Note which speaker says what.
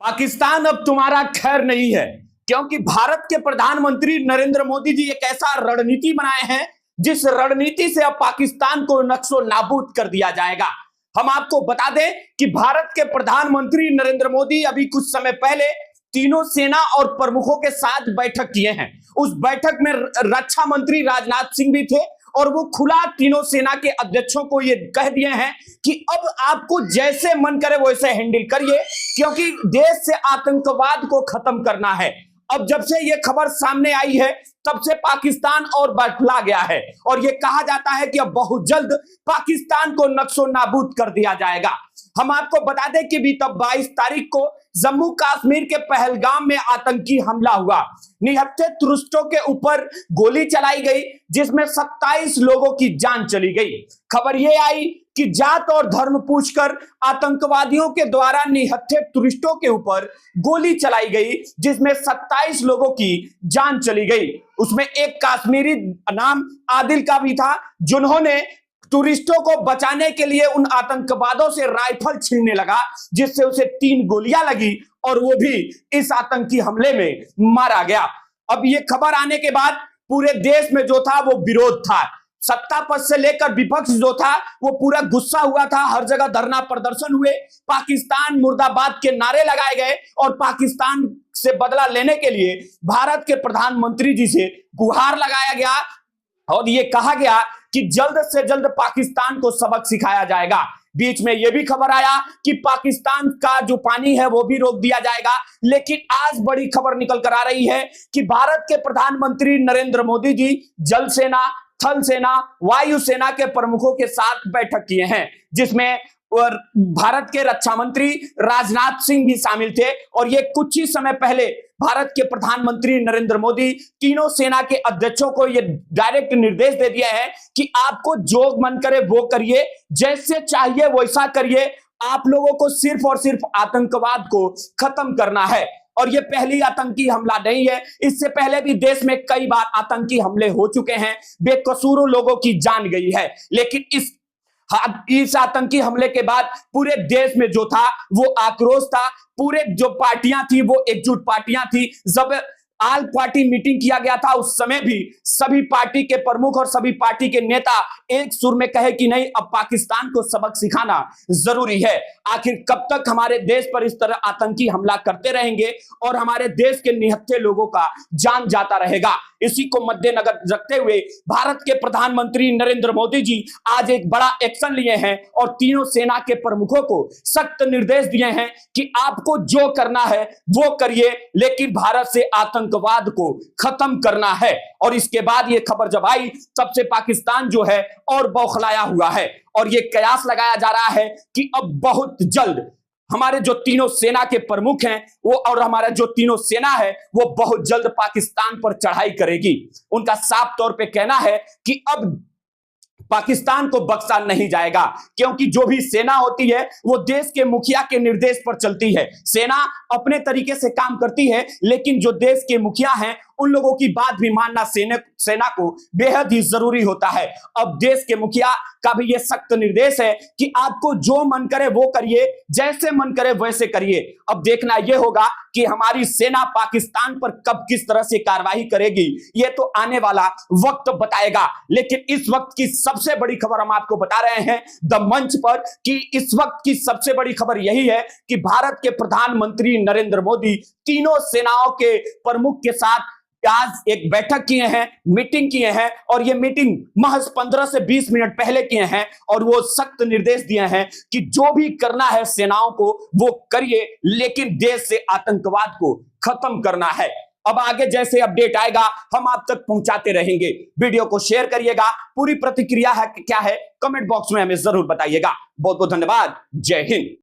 Speaker 1: पाकिस्तान अब तुम्हारा खैर नहीं है, क्योंकि भारत के प्रधानमंत्री नरेंद्र मोदी जी एक ऐसा रणनीति बनाए हैं जिस रणनीति से अब पाकिस्तान को नक्शो नाबूद कर दिया जाएगा। हम आपको बता दें कि भारत के प्रधानमंत्री नरेंद्र मोदी अभी कुछ समय पहले तीनों सेना और प्रमुखों के साथ बैठक किए हैं। उस बैठक में रक्षा मंत्री राजनाथ सिंह भी थे और वो खुला तीनों सेना के अध्यक्षों को ये कह दिए हैं कि अब आपको जैसे मन करे वैसे हैंडल करिए, क्योंकि देश से आतंकवाद को खत्म करना है। अब जब से ये खबर सामने आई है तब से पाकिस्तान और बौखला गया है और ये कहा जाता है कि अब बहुत जल्द पाकिस्तान को नक्शो नाबूद कर दिया जाएगा। हम आपको बता दें कि बीते 22 तारीख को जम्मू कश्मीर के पहलगाम में आतंकी हमला हुआ। निहत्थे तुरस्टों के ऊपर गोली चलाई गई, जिसमें 27 लोगों की जान चली गई। खबर यह आई कि जात और धर्म पूछकर आतंकवादियों के द्वारा निहत्थे तुरस्टों के ऊपर गोली चलाई गई, जिसमें 27 लोगों की जान चली गई। उसमें एक कश्मीरी नाम आदिल का भी था, जिन्होंने टूरिस्टों को बचाने के लिए उन आतंकवादियों से राइफल छीनने लगा, जिससे उसे 3 गोलियां लगी और वो भी इस आतंकी हमले में मारा गया। अब ये खबर आने के बाद पूरे देश में जो था वो विरोध था। सत्ता पक्ष से लेकर विपक्ष जो था वो पूरा गुस्सा हुआ था। हर जगह धरना प्रदर्शन हुए, पाकिस्तान मुर्दाबाद के नारे लगाए गए और पाकिस्तान से बदला लेने के लिए भारत के प्रधानमंत्री जी से गुहार लगाया गया और ये कहा गया कि जल्द से जल्द पाकिस्तान को सबक सिखाया जाएगा। बीच में यह भी खबर आया कि पाकिस्तान का जो पानी है वो भी रोक दिया जाएगा। लेकिन आज बड़ी खबर निकल कर आ रही है कि भारत के प्रधानमंत्री नरेंद्र मोदी जी जल सेना, थल सेना, वायु सेना के प्रमुखों के साथ बैठक किए हैं, जिसमें और भारत के रक्षा मंत्री राजनाथ सिंह भी शामिल थे। और ये कुछ ही समय पहले भारत के प्रधानमंत्री नरेंद्र मोदी तीनों सेना के अध्यक्षों को ये डायरेक्ट निर्देश दे दिया है कि आपको जो मन करे वो करिए, जैसे चाहिए वैसा करिए। आप लोगों को सिर्फ और सिर्फ आतंकवाद को खत्म करना है। और ये पहली आतंकी हमला नहीं है, इससे पहले भी देश में कई बार आतंकी हमले हो चुके हैं, बेकसूरों लोगों की जान गई है। लेकिन इस आतंकी हमले के बाद पूरे देश में जो था वो आक्रोश था। पूरे जो पार्टियां थी वो एकजुट पार्टियां थी। जब ऑल पार्टी मीटिंग किया गया था उस समय भी सभी पार्टी के प्रमुख और सभी पार्टी के नेता एक सुर में कहे कि नहीं, अब पाकिस्तान को सबक सिखाना जरूरी है। आखिर कब तक हमारे देश पर इस तरह आतंकी हमला करते रहेंगे और हमारे देश के निहत्थे लोगों का जान जाता रहेगा। इसी को मद्देनजर रखते हुए भारत के प्रधानमंत्री नरेंद्र मोदी जी आज एक बड़ा एक्शन लिए हैं और तीनों सेना के प्रमुखों को सख्त निर्देश दिए हैं कि आपको जो करना है वो करिए, लेकिन भारत से आतंकवाद को खत्म करना है। और इसके बाद ये खबर जब आई तब से पाकिस्तान जो है और बौखलाया हुआ है और ये कयास लगाया जा रहा है कि अब बहुत जल्द हमारे जो तीनों सेना के प्रमुख हैं वो और हमारा जो तीनों सेना है वो बहुत जल्द पाकिस्तान पर चढ़ाई करेगी। उनका साफ तौर पे कहना है कि अब पाकिस्तान को बख्शा नहीं जाएगा, क्योंकि जो भी सेना होती है वो देश के मुखिया के निर्देश पर चलती है। सेना अपने तरीके से काम करती है, लेकिन जो देश के मुखिया हैं उन लोगों की बात भी मानना सेना को बेहद ही जरूरी होता है। अब देश के मुखिया का भी ये सख्त निर्देश है कि आपको जो मन करे वो करिए, जैसे मन करे वैसे करिए। अब देखना यह होगा कि हमारी सेना पाकिस्तान पर कब किस तरह से कार्रवाई करेगी, ये तो आने वाला वक्त बताएगा। लेकिन इस वक्त की सबसे बड़ी खबर हम आपको बता रहे हैं द मंच पर कि इस वक्त की सबसे बड़ी खबर यही है कि भारत के प्रधानमंत्री नरेंद्र मोदी तीनों सेनाओं के प्रमुख के साथ आज एक बैठक किए हैं, मीटिंग किए हैं और ये मीटिंग महज 15 से 20 मिनट पहले किए हैं और वो सख्त निर्देश दिए हैं कि जो भी करना है सेनाओं को वो करिए, लेकिन देश से आतंकवाद को खत्म करना है। अब आगे जैसे अपडेट आएगा हम आप तक पहुंचाते रहेंगे। वीडियो को शेयर करिएगा, पूरी प्रतिक्रिया है क्या है कमेंट बॉक्स में हमें जरूर बताइएगा। बहुत बहुत धन्यवाद। जय हिंद।